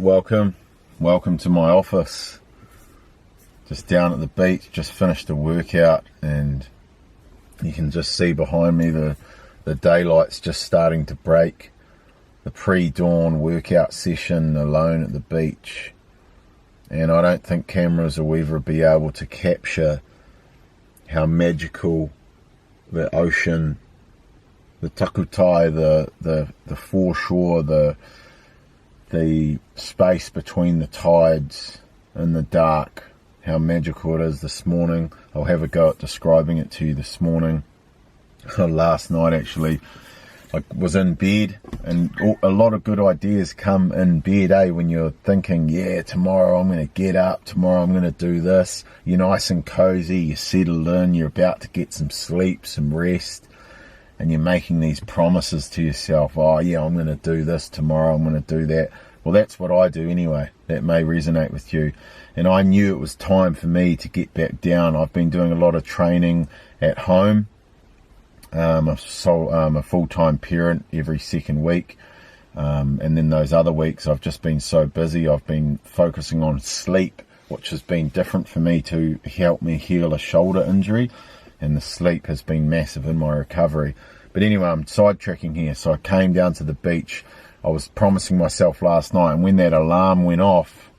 welcome to my office. Just down at the beach, just finished a workout, and you can just see behind me the daylight's just starting to break. The pre-dawn workout session alone at the beach, and I don't think cameras will ever be able to capture how magical the ocean, the takutai, the foreshore, the space between the tides and the dark, how magical it is this morning. I'll have a go at describing it to you this morning. Last night actually, I was in bed, and a lot of good ideas come in bed, when you're thinking, yeah, tomorrow I'm going to get up, tomorrow I'm going to do this. You're nice and cozy, you're settled in, you're about to get some sleep, some rest, and you're making these promises to yourself. Oh yeah, I'm going to do this tomorrow, I'm going to do that. Well, that's what I do anyway. That may resonate with you. And I knew it was time for me to get back down. I've been doing a lot of training at home. I'm a full-time parent every second week. And then those other weeks I've just been so busy. I've been focusing on sleep, which has been different for me to help me heal a shoulder injury. And the sleep has been massive in my recovery. But anyway, I'm sidetracking here. So I came down to the beach. I was promising myself last night, and when that alarm went off,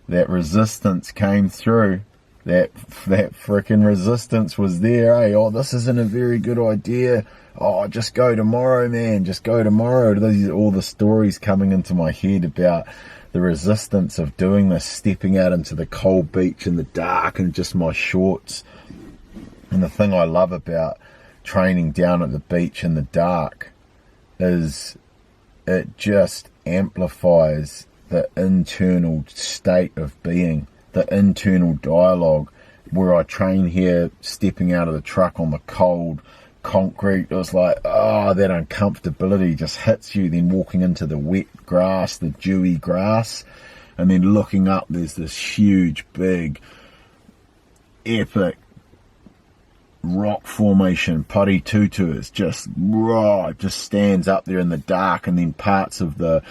that resistance came through. That frickin' resistance was there. Oh, this isn't a very good idea. Oh, just go tomorrow, man. Just go tomorrow. These are all the stories coming into my head about the resistance of doing this, stepping out into the cold beach in the dark and just my shorts. And the thing I love about training down at the beach in the dark is it just amplifies the internal state of being, the internal dialogue. Where I train here, stepping out of the truck on the cold concrete, it was like, that uncomfortability just hits you. Then walking into the wet grass, the dewy grass, and then looking up, there's this huge, big, epic rock formation, Paritutu. It's just raw, it just stands up there in the dark, and then parts of the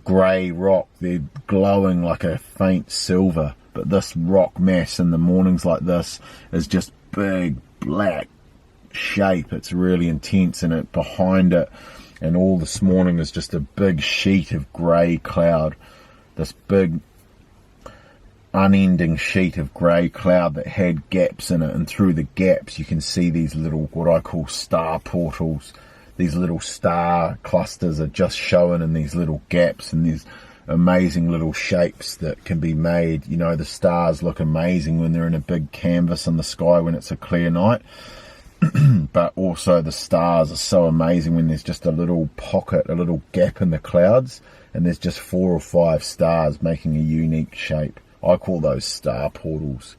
grey rock, they're glowing like a faint silver. But this rock mass in the mornings like this is just big black shape. It's really intense, and it behind it, and all this morning is just a big sheet of grey cloud, this big unending sheet of grey cloud that had gaps in it, and through the gaps you can see these little, what I call star portals. These little star clusters are just showing in these little gaps, and these amazing little shapes that can be made. You know, the stars look amazing when they're in a big canvas in the sky when it's a clear night. But also the stars are so amazing when there's just a little pocket, a little gap in the clouds, and there's just 4 or 5 stars making a unique shape. I call those star portals.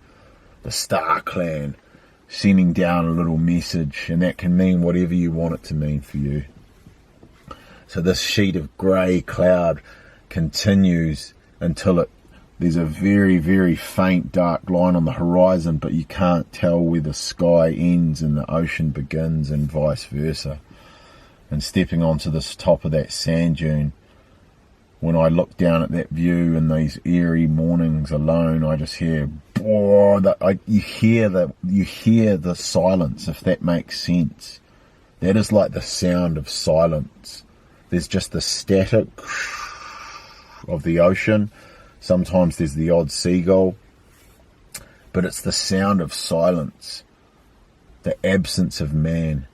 The Star Clan sending down a little message, and that can mean whatever you want it to mean for you. So this sheet of grey cloud continues until there's a very, very faint dark line on the horizon, but you can't tell where the sky ends and the ocean begins, and vice versa. And stepping onto this top of that sand dune, when I look down at that view in these eerie mornings alone, I just hear, you hear the silence, if that makes sense. That is like the sound of silence. There's just the static of the ocean. Sometimes there's the odd seagull, but it's the sound of silence, the absence of man,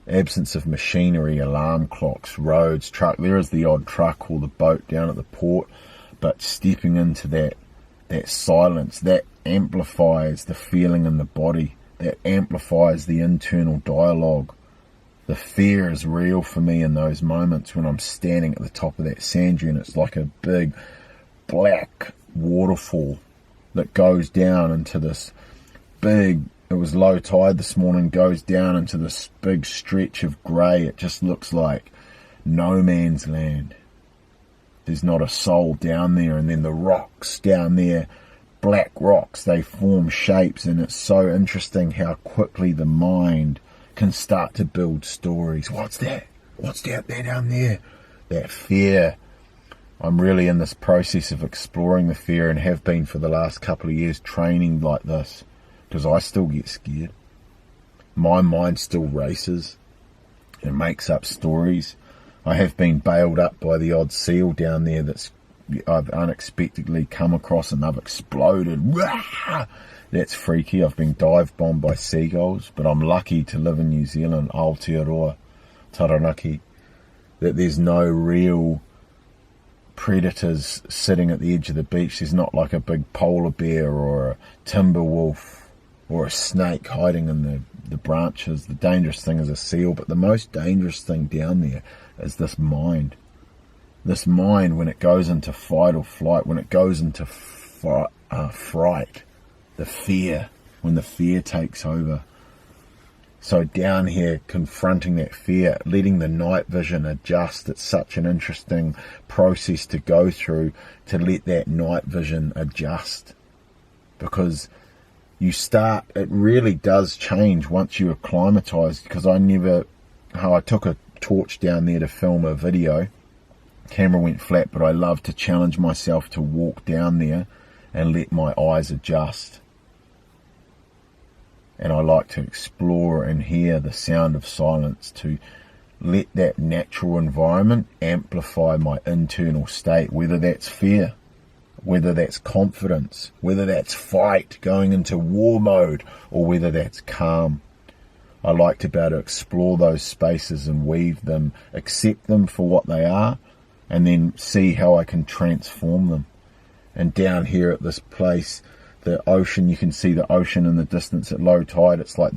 absence of machinery, alarm clocks, roads, truck. There is the odd truck or the boat down at the port, but stepping into that silence, that amplifies the feeling in the body, that amplifies the internal dialogue. The fear is real for me in those moments when I'm standing at the top of that sand dune. It's like a big black waterfall that goes down into this big, it was low tide this morning, goes down into this big stretch of grey. It just looks like no man's land. There's not a soul down there, and then the rocks down there, black rocks, they form shapes, and it's so interesting how quickly the mind can start to build stories. What's that? What's that there down there? That fear I'm really in this process of exploring the fear, and have been for the last couple of years, training like this, because I still get scared. My mind still races. It makes up stories. I have been bailed up by the odd seal down there that's I've unexpectedly come across, and they've exploded. That's freaky. I've been dive bombed by seagulls, but I'm lucky to live in New Zealand, Aotearoa, Taranaki, that there's no real predators sitting at the edge of the beach. There's not like a big polar bear or a timber wolf or a snake hiding in the branches. The dangerous thing is a seal, but the most dangerous thing down there is this mind. This mind, when it goes into fight or flight, when it goes into fright, the fear, when the fear takes over. So down here, confronting that fear, letting the night vision adjust. It's such an interesting process to go through, to let that night vision adjust. Because you start, it really does change once you acclimatise. Because I took a torch down there to film a video. Camera went flat, but I love to challenge myself to walk down there and let my eyes adjust. And I like to explore and hear the sound of silence, to let that natural environment amplify my internal state, whether that's fear, whether that's confidence, whether that's fight, going into war mode, or whether that's calm. I like to be able to explore those spaces and weave them, accept them for what they are, and then see how I can transform them. And down here at this place, the ocean, you can see the ocean in the distance at low tide. It's like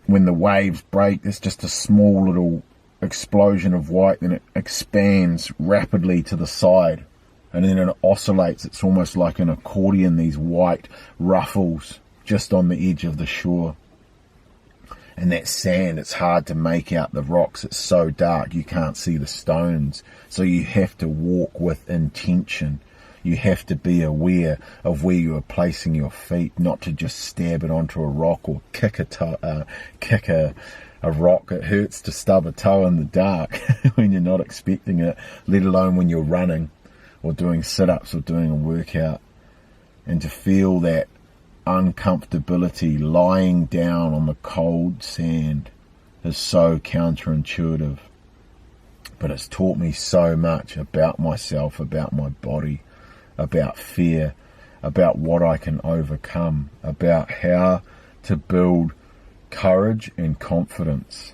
when the waves break, there's just a small little explosion of white, then it expands rapidly to the side, and then it oscillates. It's almost like an accordion, these white ruffles just on the edge of the shore. And that sand, it's hard to make out the rocks. It's so dark you can't see the stones. So you have to walk with intention. You have to be aware of where you are placing your feet, not to just stab it onto a rock or kick a rock. It hurts to stub a toe in the dark when you're not expecting it, let alone when you're running or doing sit-ups or doing a workout. And to feel that uncomfortability lying down on the cold sand is so counterintuitive. But it's taught me so much about myself, about my body, about fear, about what I can overcome, about how to build courage and confidence.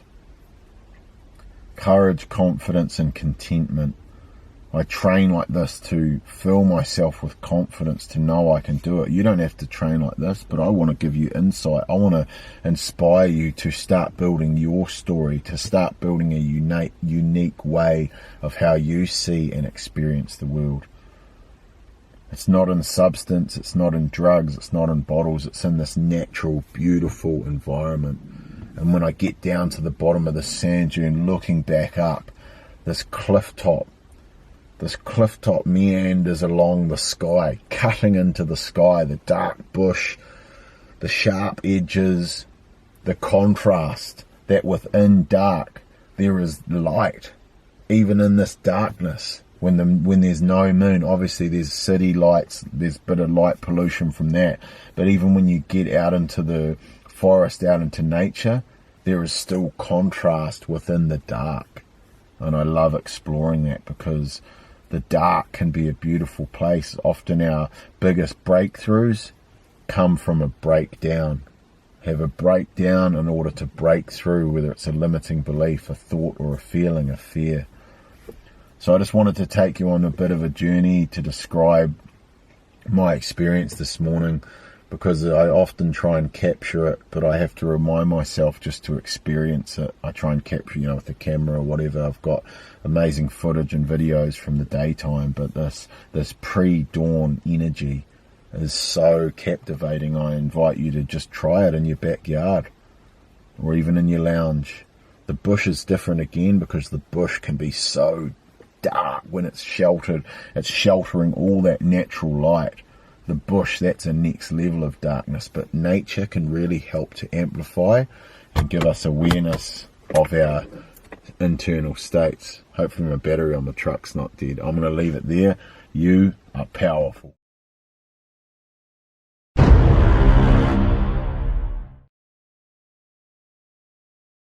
Courage, confidence, and contentment. I train like this to fill myself with confidence, to know I can do it. You don't have to train like this, but I want to give you insight. I want to inspire you to start building your story, to start building a unique way of how you see and experience the world. It's not in substance, it's not in drugs, it's not in bottles, it's in this natural, beautiful environment. And when I get down to the bottom of the sand dune, looking back up, this cliff top meanders along the sky, cutting into the sky, the dark bush, the sharp edges, the contrast, that within dark there is light, even in this darkness. When there's no moon, obviously there's city lights, there's a bit of light pollution from that. But even when you get out into the forest, out into nature, there is still contrast within the dark. And I love exploring that, because the dark can be a beautiful place. Often our biggest breakthroughs come from a breakdown. Have a breakdown in order to break through, whether it's a limiting belief, a thought, or a feeling, a fear. So I just wanted to take you on a bit of a journey to describe my experience this morning, because I often try and capture it, but I have to remind myself just to experience it. I try and capture, with the camera or whatever. I've got amazing footage and videos from the daytime, but this pre-dawn energy is so captivating. I invite you to just try it in your backyard or even in your lounge. The bush is different again, because the bush can be so dark when it's sheltered. It's sheltering all that natural light. The bush, that's a next level of darkness, but nature can really help to amplify and give us awareness of our internal states. Hopefully my battery on the truck's not dead. I'm going to leave it there. You are powerful.